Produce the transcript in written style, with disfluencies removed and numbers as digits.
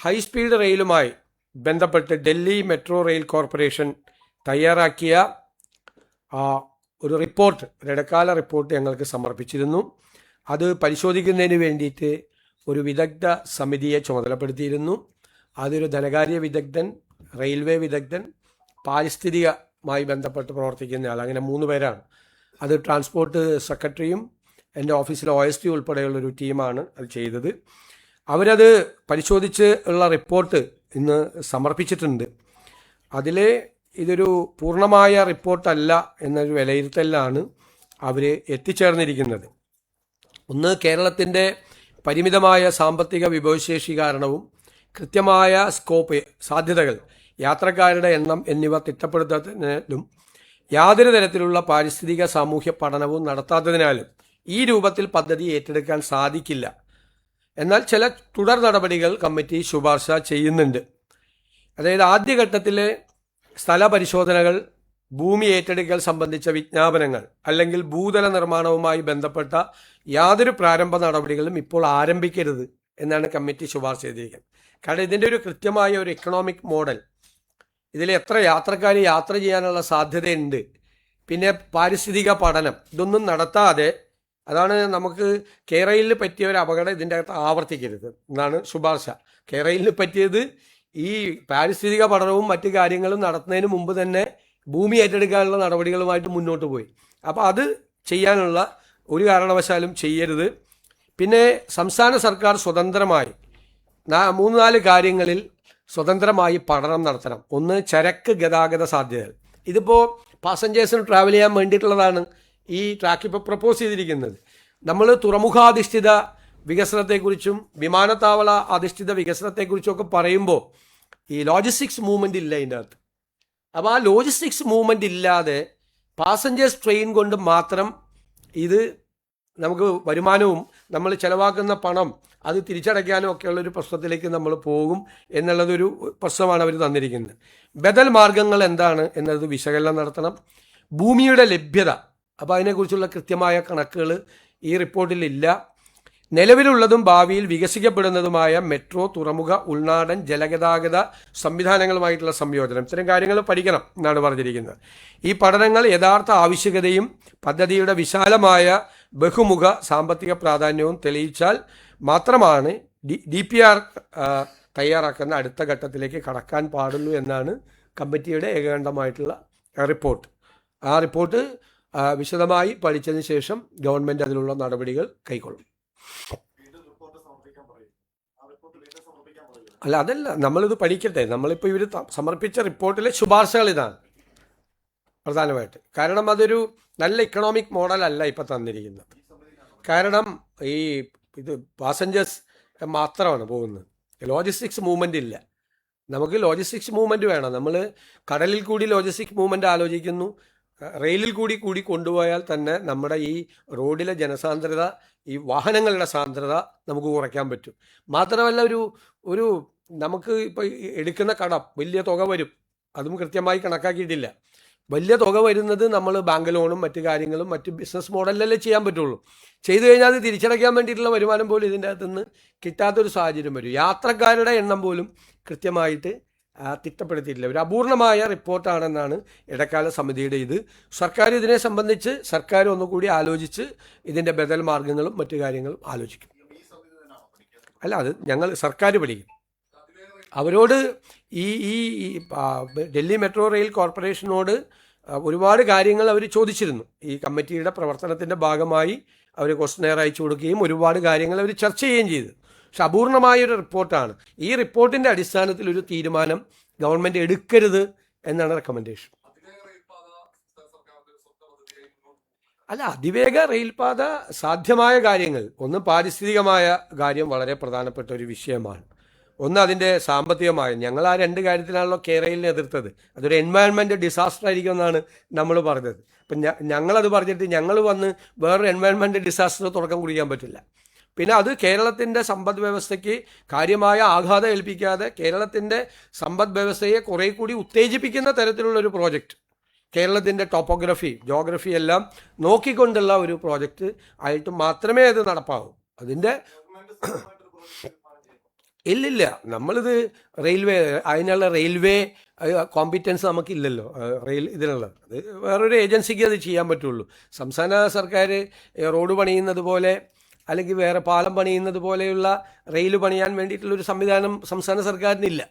High speed റെയിലുമായി ബന്ധപ്പെട്ട് Delhi metro rail corporation തയ്യാറാക്കിയ ഒരു റിപ്പോർട്ട്, ഒരു ഇടക്കാല റിപ്പോർട്ട് ഞങ്ങൾക്ക് സമർപ്പിച്ചിരുന്നു. അത് പരിശോധിക്കുന്നതിന് വേണ്ടിയിട്ട് ഒരു വിദഗ്ധ സമിതിയെ ചുമതലപ്പെടുത്തിയിരുന്നു. അതൊരു ധനകാര്യ വിദഗ്ധൻ, റെയിൽവേ വിദഗ്ധൻ, പാരിസ്ഥിതികമായി ബന്ധപ്പെട്ട് പ്രവർത്തിക്കുന്ന ആൾ, അങ്ങനെ 3 പേരാണ്. അത് ട്രാൻസ്പോർട്ട് സെക്രട്ടറിയും എൻ്റെ ഓഫീസിലെ OST ഉൾപ്പെടെയുള്ളൊരു ടീമാണ് അത് ചെയ്തത്. അവരത് പരിശോധിച്ച് ഉള്ള റിപ്പോർട്ട് ഇന്ന് സമർപ്പിച്ചിട്ടുണ്ട്. അതിൽ ഇതൊരു പൂർണ്ണമായ റിപ്പോർട്ടല്ല എന്നൊരു വിലയിരുത്തലിലാണ് അവർ എത്തിച്ചേർന്നിരിക്കുന്നത്. ഒന്ന്, കേരളത്തിൻ്റെ പരിമിതമായ സാമ്പത്തിക വിഭവശേഷി കാരണവും കൃത്യമായ സ്കോപ്പ്, സാധ്യതകൾ, യാത്രക്കാരുടെ എണ്ണം എന്നിവ തിട്ടപ്പെടുത്തുന്നതിനും യാതൊരു തരത്തിലുള്ള പാരിസ്ഥിതിക സാമൂഹ്യ പഠനവും നടത്താത്തതിനാലും ഈ രൂപത്തിൽ പദ്ധതി ഏറ്റെടുക്കാൻ സാധിക്കില്ല. എന്നാൽ ചില തുടർ നടപടികൾ കമ്മിറ്റി ശുപാർശ ചെയ്യുന്നുണ്ട്. അതായത് ആദ്യഘട്ടത്തിലെ സ്ഥല പരിശോധനകൾ, ഭൂമി ഏറ്റെടുക്കൽ സംബന്ധിച്ച വിജ്ഞാപനങ്ങൾ അല്ലെങ്കിൽ ഭൂതല നിർമ്മാണവുമായി ബന്ധപ്പെട്ട യാതൊരു പ്രാരംഭ നടപടികളും ഇപ്പോൾ ആരംഭിക്കരുത് എന്നാണ് കമ്മിറ്റി ശുപാർശ ചെയ്തിരിക്കുന്നത്. കാരണം ഇതിൻ്റെ ഒരു കൃത്യമായ ഒരു എക്കണോമിക് മോഡൽ, ഇതിൽ എത്ര യാത്രക്കാർ യാത്ര ചെയ്യാനുള്ള സാധ്യതയുണ്ട്, പിന്നെ പാരിസ്ഥിതിക പഠനം, ഇതൊന്നും നടത്താതെ, അതാണ് നമുക്ക് കേരളയിൽ പറ്റിയ ഒരു അപകടം ഇതിൻ്റെ അകത്ത് ആവർത്തിക്കരുത് എന്നാണ് ശുപാർശ. കേരളയിൽ പറ്റിയത് ഈ പാരിസ്ഥിതിക പഠനവും മറ്റു കാര്യങ്ങളും നടത്തുന്നതിന് മുമ്പ് തന്നെ ഭൂമി ഏറ്റെടുക്കാനുള്ള നടപടികളുമായിട്ട് മുന്നോട്ട് പോയി. അപ്പോൾ അത് ചെയ്യാനുള്ള ഒരു കാരണവശാലും ചെയ്യരുത്. പിന്നെ സംസ്ഥാന സർക്കാർ സ്വതന്ത്രമായി 3-4 കാര്യങ്ങളിൽ സ്വതന്ത്രമായി പഠനം നടത്തണം. ഒന്ന്, ചരക്ക് ഗതാഗത സാധ്യതകൾ. ഇതിപ്പോൾ പാസഞ്ചേഴ്സിന് ട്രാവൽ ചെയ്യാൻ വേണ്ടിയിട്ടുള്ളതാണ് ഈ ട്രാക്ക് ഇപ്പോൾ പ്രപ്പോസ് ചെയ്തിരിക്കുന്നത്. നമ്മൾ തുറമുഖാധിഷ്ഠിത വികസനത്തെക്കുറിച്ചും വിമാനത്താവള അധിഷ്ഠിത വികസനത്തെക്കുറിച്ചും ഒക്കെ പറയുമ്പോൾ ഈ ലോജിസ്റ്റിക്സ് മൂവ്മെൻ്റ് ഇല്ല ഇതിൻ്റെ അകത്ത്. അപ്പോൾ ആ ലോജിസ്റ്റിക്സ് മൂവ്മെൻ്റ് ഇല്ലാതെ പാസഞ്ചേഴ്സ് ട്രെയിൻ കൊണ്ട് മാത്രം ഇത് നമുക്ക് വരുമാനവും നമ്മൾ ചിലവാക്കുന്ന പണം അത് തിരിച്ചടയ്ക്കാനും ഒക്കെയുള്ളൊരു പ്രശ്നത്തിലേക്ക് നമ്മൾ പോകും എന്നുള്ളതൊരു പ്രശ്നമാണ് അവർ തന്നിരിക്കുന്നത്. ബദൽ മാർഗങ്ങൾ എന്താണ് എന്നത് വിശകലനം നടത്തണം. ഭൂമിയുടെ ലഭ്യത, അപ്പോൾ അതിനെക്കുറിച്ചുള്ള കൃത്യമായ കണക്കുകൾ ഈ റിപ്പോർട്ടിലില്ല. നിലവിലുള്ളതും ഭാവിയിൽ വികസിക്കപ്പെടുന്നതുമായ മെട്രോ, തുറമുഖ, ഉൾനാടൻ ജലഗതാഗത സംവിധാനങ്ങളുമായിട്ടുള്ള സംയോജനം, ഇത്തരം കാര്യങ്ങൾ പഠിക്കണം എന്നാണ് പറഞ്ഞിരിക്കുന്നത്. ഈ പഠനങ്ങൾ യഥാർത്ഥ ആവശ്യകതയും പദ്ധതിയുടെ വിശാലമായ ബഹുമുഖ സാമ്പത്തിക പ്രാധാന്യവും തെളിയിച്ചാൽ മാത്രമാണ് DPR തയ്യാറാക്കുന്ന അടുത്ത ഘട്ടത്തിലേക്ക് കടക്കാൻ പാടുള്ളൂ എന്നാണ് കമ്മിറ്റിയുടെ ഏകകണ്ഠമായിട്ടുള്ള റിപ്പോർട്ട്. ആ റിപ്പോർട്ട് വിശദമായി പഠിച്ചതിന് ശേഷം ഗവൺമെൻറ് അതിനുള്ള നടപടികൾ കൈക്കൊള്ളും. അല്ല, അതല്ല, നമ്മളിത് പഠിക്കട്ടെ. നമ്മളിപ്പോൾ ഇവർ സമർപ്പിച്ച റിപ്പോർട്ടിലെ ശുപാർശകൾ ഇതാണ് പ്രധാനമായിട്ട്. കാരണം അതൊരു നല്ല ഇക്കണോമിക് മോഡലല്ല ഇപ്പം തന്നിരിക്കുന്നത്. കാരണം ഇത് പാസഞ്ചേഴ്സ് മാത്രമാണ് പോകുന്നത്, ലോജിസ്റ്റിക്സ് മൂവ്മെൻ്റ് ഇല്ല. നമുക്ക് ലോജിസ്റ്റിക്സ് മൂവ്മെൻറ്റ് വേണം. നമ്മൾ കടലിൽ കൂടി ലോജിസ്റ്റിക്സ് മൂവ്മെൻറ്റ് ആലോചിക്കുന്നു, റെയിലിൽ കൂടി കൊണ്ടുപോയാൽ തന്നെ നമ്മുടെ ഈ റോഡിലെ ജനസാന്ദ്രത, ഈ വാഹനങ്ങളുടെ സാന്ദ്രത നമുക്ക് കുറയ്ക്കാൻ പറ്റും. മാത്രമല്ല ഒരു നമുക്ക് ഇപ്പോൾ എടുക്കുന്ന കടം വലിയ തുക വരും, അതും കൃത്യമായി കണക്കാക്കിയിട്ടില്ല. വലിയ തുക വരുന്നത് നമ്മൾ ബാങ്ക് ലോണും മറ്റു കാര്യങ്ങളും മറ്റ് ബിസിനസ് മോഡലിലല്ലേ ചെയ്യാൻ പറ്റുള്ളൂ. ചെയ്തു കഴിഞ്ഞാൽ അത് തിരിച്ചടയ്ക്കാൻ വേണ്ടിയിട്ടുള്ള വരുമാനം പോലും ഇതിൻ്റെ അകത്തുനിന്ന് കിട്ടാത്തൊരു സാഹചര്യം വരും. യാത്രക്കാരുടെ എണ്ണം പോലും കൃത്യമായിട്ട് തിട്ടപ്പെടുത്തിയിട്ടില്ല. ഒരു അപൂർണമായ റിപ്പോർട്ടാണെന്നാണ് ഇടക്കാല സമിതിയുടെ ഇത്. സർക്കാർ ഇതിനെ സംബന്ധിച്ച് ഒന്നുകൂടി ആലോചിച്ച് ഇതിൻ്റെ ബദൽ മാർഗങ്ങളും മറ്റു കാര്യങ്ങളും ആലോചിക്കും. അല്ല, അത് സർക്കാർ പഠിക്കും. അവരോട് ഈ ഡൽഹി മെട്രോ റെയിൽ കോർപ്പറേഷനോട് ഒരുപാട് കാര്യങ്ങൾ അവർ ചോദിച്ചിരുന്നു. ഈ കമ്മിറ്റിയുടെ പ്രവർത്തനത്തിൻ്റെ ഭാഗമായി അവർ ക്വസ്റ്റനെയർ അയച്ചു കൊടുക്കുകയും ഒരുപാട് കാര്യങ്ങൾ അവർ ചർച്ച ചെയ്യുകയും ചെയ്തു. പക്ഷെ അപൂർണമായൊരു റിപ്പോർട്ടാണ്. ഈ റിപ്പോർട്ടിൻ്റെ അടിസ്ഥാനത്തിൽ ഒരു തീരുമാനം ഗവൺമെൻറ് എടുക്കരുത് എന്നാണ് റെക്കമെൻഡേഷൻ. അല്ല, അതിവേഗ റെയിൽപാത സാധ്യമായ കാര്യങ്ങൾ, ഒന്ന് പാരിസ്ഥിതികമായ കാര്യം വളരെ പ്രധാനപ്പെട്ട ഒരു വിഷയമാണ്. ഒന്ന് അതിൻ്റെ സാമ്പത്തികമായ, ഞങ്ങൾ ആ 2 കാര്യത്തിനാണല്ലോ കേരളയിലിനെ എതിർത്തത്. അതൊരു എൻവയൺമെൻറ്റ് ഡിസാസ്റ്റർ ആയിരിക്കും എന്നാണ് നമ്മൾ പറഞ്ഞത്. അപ്പം ഞങ്ങളത് പറഞ്ഞിട്ട് ഞങ്ങൾ വന്ന് വേറൊരു എൻവയൺമെൻറ്റ് ഡിസാസ്റ്റർ തുടക്കം കുറിക്കാൻ പറ്റില്ല. പിന്നെ അത് കേരളത്തിൻ്റെ സമ്പദ് വ്യവസ്ഥയ്ക്ക് കാര്യമായ ആഘാതം ഏൽപ്പിക്കാതെ കേരളത്തിൻ്റെ സമ്പദ് വ്യവസ്ഥയെ കുറേ കൂടി ഉത്തേജിപ്പിക്കുന്ന തരത്തിലുള്ളൊരു പ്രോജക്റ്റ്, കേരളത്തിൻ്റെ ടോപ്പോഗ്രഫി, ജോഗ്രഫി എല്ലാം നോക്കിക്കൊണ്ടുള്ള ഒരു പ്രോജക്റ്റ് ആയിട്ട് മാത്രമേ അത് നടപ്പാവൂ. അതിൻ്റെ ഇല്ലില്ല, നമ്മളിത് റെയിൽവേ, അതിനുള്ള റെയിൽവേ കോമ്പിറ്റൻസ് നമുക്കില്ലല്ലോ. ഇതിനുള്ള അത് വേറൊരു ഏജൻസിക്ക് അത് ചെയ്യാൻ പറ്റുള്ളൂ. സംസ്ഥാന സർക്കാർ റോഡ് പണിയുന്നത് പോലെ അല്ലെങ്കിൽ വേറെ പാലം പണിയുന്നത് പോലെയുള്ള റെയിൽ പണിയാൻ വേണ്ടിയിട്ടുള്ളൊരു സംവിധാനം സംസ്ഥാന സർക്കാരിനില്ല.